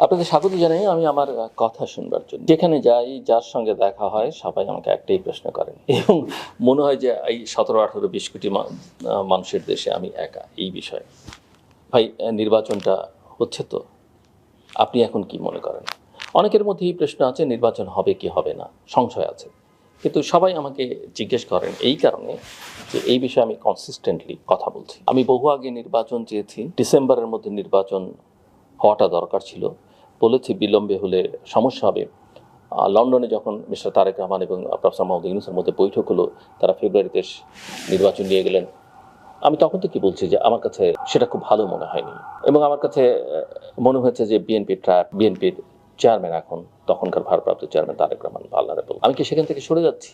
আপনাদের স্বাগত জানাই আমি আমার কথা শুনবার জন্য। যেখানে যাই, যার সঙ্গে দেখা হয়, সবাই আমাকে একটাই প্রশ্ন করেন এবং মনে হয় যে এই 17-18-20 কোটি মানুষের দেশে আমি একা এই বিষয়ে। ভাই, নির্বাচনটা হচ্ছে তো, আপনি এখন কি মনে করেন? অনেকের মধ্যে এই প্রশ্ন আছে, নির্বাচন হবে কি হবে না, সংশয় আছে। কিন্তু সবাই আমাকে জিজ্ঞেস করেন এই কারণে যে এই বিষয়ে আমি কনসিস্টেন্টলি কথা বলছি। আমি বহু আগে নির্বাচন চেয়েছি, ডিসেম্বরের মধ্যে নির্বাচন হওয়াটা দরকার ছিল। বলেছি বিলম্বে হলে সমস্যা হবে। লন্ডনে যখন মিস্টার তারেক রহমান এবং প্রফেসর মোহাম্মদ ইউনূসের মধ্যে বৈঠক হলো, তারা ফেব্রুয়ারিতে নির্বাচন নিয়ে গেলেন। আমি তখন থেকে বলছি যে আমার কাছে সেটা খুব ভালো মনে হয়নি এবং আমার কাছে মনে হয়েছে যে বিএনপির চেয়ারম্যান এখন, তখনকার ভারপ্রাপ্ত চেয়ারম্যান তারেক রহমান ভালনারেবল। আমি কি সেখান থেকে সরে যাচ্ছি?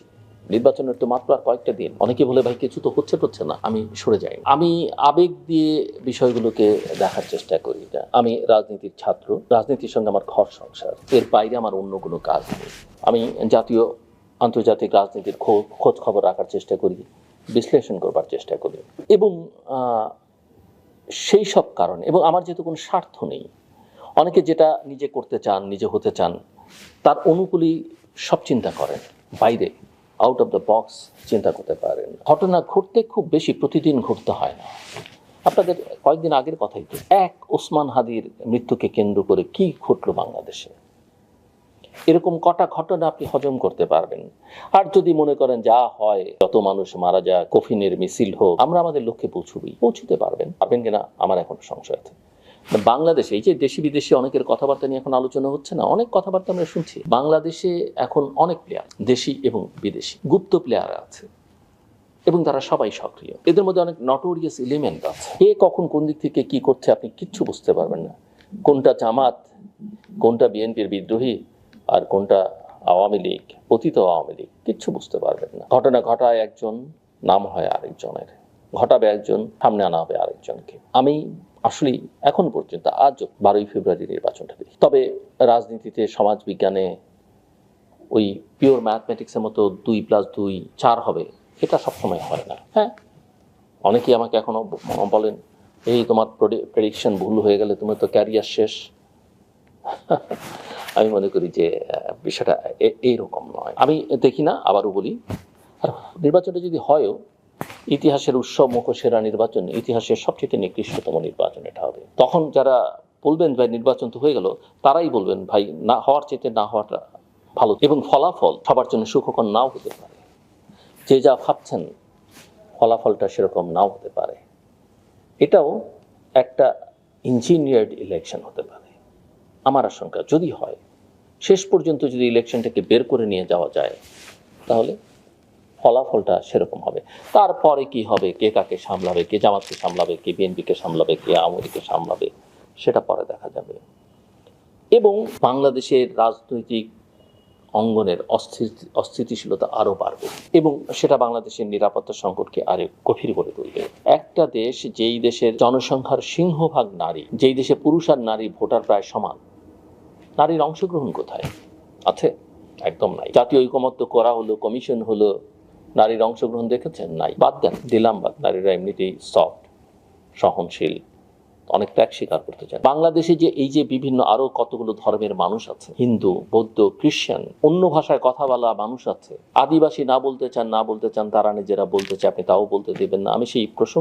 নির্বাচনের তো মাত্র আর কয়েকটা দিন। অনেকে বলে ভাই কিছু তো হচ্ছে না, আমি সরে যাই। আমি আবেগ দিয়ে বিষয়গুলোকে দেখার চেষ্টা করি না। আমি রাজনীতির ছাত্র, রাজনীতির সঙ্গে আমার ঘর সংসার, এর বাইরে আমার অন্য কোনো কাজ নেই। আমি জাতীয় আন্তর্জাতিক রাজনীতির খোঁজ খবর রাখার চেষ্টা করি, বিশ্লেষণ করবার চেষ্টা করি এবং সেই সব কারণে, এবং আমার যেহেতু কোনো স্বার্থ নেই, অনেকে যেটা নিজে করতে চান, নিজে হতে চান, তার অনুকূলই সব চিন্তা করেন, বাইরে আউট অফ দ্য বক্স চিন্তা করতে পারেন। ঘটনা ঘটতে খুব বেশি প্রতিদিন ঘটতে হয় না। আপনাদের কয়েকদিন আগের কথাই তো, এক ওসমান হাদির মৃত্যুকে কেন্দ্র করে কি ঘটলো বাংলাদেশে, এরকম কটা ঘটনা আপনি হজম করতে পারবেন। আর যদি মনে করেন যা হয়, যত মানুষ মারা যায়, কফিনের মিছিল হোক, আমরা আমাদের লক্ষ্যে পৌঁছতে পারবেন কিনা আমার এখন সংশয় আছে। বাংলাদেশে এই যে দেশি বিদেশি অনেকের কথাবার্তা নিয়ে এখন আলোচনা হচ্ছে না, অনেক কথাবার্তা আমরা শুনছি। বাংলাদেশে এখন অনেক প্লেয়ার, দেশি এবং বিদেশি, গুপ্ত প্লেয়ার আছে এবং তারা সবাই সক্রিয়। এদের মধ্যে অনেক নটোরিয়াস এলিমেন্ট আছে। কে কখন কোন দিক থেকে কি করছে আপনি কিচ্ছু বুঝতে পারবেন না। কোনটা জামাত, কোনটা বিএনপির বিদ্রোহী, আর কোনটা আওয়ামী লীগ, পতিত আওয়ামী লীগ, কিচ্ছু বুঝতে পারবেন না। ঘটনা ঘটায় একজন, নাম হয় আরেকজনের, ঘটাবে একজন, সামনে আনা হবে আরেকজনকে। আমি আসলে এখন পর্যন্ত আজ 12ই ফেব্রুয়ারি নির্বাচনটা দেখি। তবে রাজনীতিতে, সমাজ বিজ্ঞানে ওই পিওর ম্যাথমেটিক্সের মতো 2+2 4 হবে, এটা সবসময় হয় না। হ্যাঁ, অনেকেই আমাকে এখনো বলেন, এই তোমার প্রেডিকশন ভুল হয়ে গেলে তুমি তো ক্যারিয়ার শেষ। আমি মনে করি যে বিষয়টা এইরকম নয়। আমি দেখি না, আবারও বলি, আর নির্বাচনটা যদি হয়ও, ইতিহাসের উৎসব মুখোশেরা নির্বাচন, ইতিহাসের সবচেয়ে নিকৃষ্টতম নির্বাচন এটা হবে। তখন যারা বলবেন ভাই নির্বাচন তো হয়ে গেল, তারাই বলবেন ভাই না হওয়ার চেয়ে না হওয়াটা ভালো, এবং ফলাফল সবার জন্য সুখকর নাও হতে পারে। যে যা ভাবছেন ফলাফলটা সেরকম নাও হতে পারে। এটাও একটা ইঞ্জিনিয়ার্ড ইলেকশন হতে পারে। আমার আশঙ্কা যদি হয়, শেষ পর্যন্ত যদি ইলেকশনটাকে বের করে নিয়ে যাওয়া যায়, তাহলে ফলাফলটা সেরকম হবে। তারপরে কি হবে, কে কাকে সামলাবে, কে জামাতকে সামলাবে, কে বিএনপিকে সামলাবে, কে আওয়ামী লীগকে সামলাবে, সেটা পরে দেখা যাবে। এবং বাংলাদেশের রাজনৈতিক অঙ্গনের অস্থিতিশীলতা আরও বাড়বে এবং সেটা বাংলাদেশের নিরাপত্তা সংকটকে আরো গভীর করে তুলবে। একটা দেশ, যেই দেশের জনসংখ্যার সিংহভাগ নারী, যেই দেশে পুরুষ আর নারী ভোটার প্রায় সমান, নারীর অংশগ্রহণ কোথায় আছে? একদম নাই। জাতীয় ঐকমত্য করা হলো, কমিশন হলো, নারীর অংশগ্রহণ দেখেছেন? নাই। বাদ দেন, দিলাম বাদ, নারীরা এমনিতেই সফট, সহনশীল, অনেক ত্যাগ স্বীকার করতে চান। বাংলাদেশে যে এই যে বিভিন্ন আরো কতগুলো ধর্মের মানুষ আছে, হিন্দু, বৌদ্ধ, খ্রিস্টান, অন্য ভাষায় কথা বলা মানুষ আছে, আদিবাসী না বলতে চান, তারা নিজেরা বলতে চায়, আপনি তাও বলতে দেবেন না। আমি সেই প্রসঙ্গ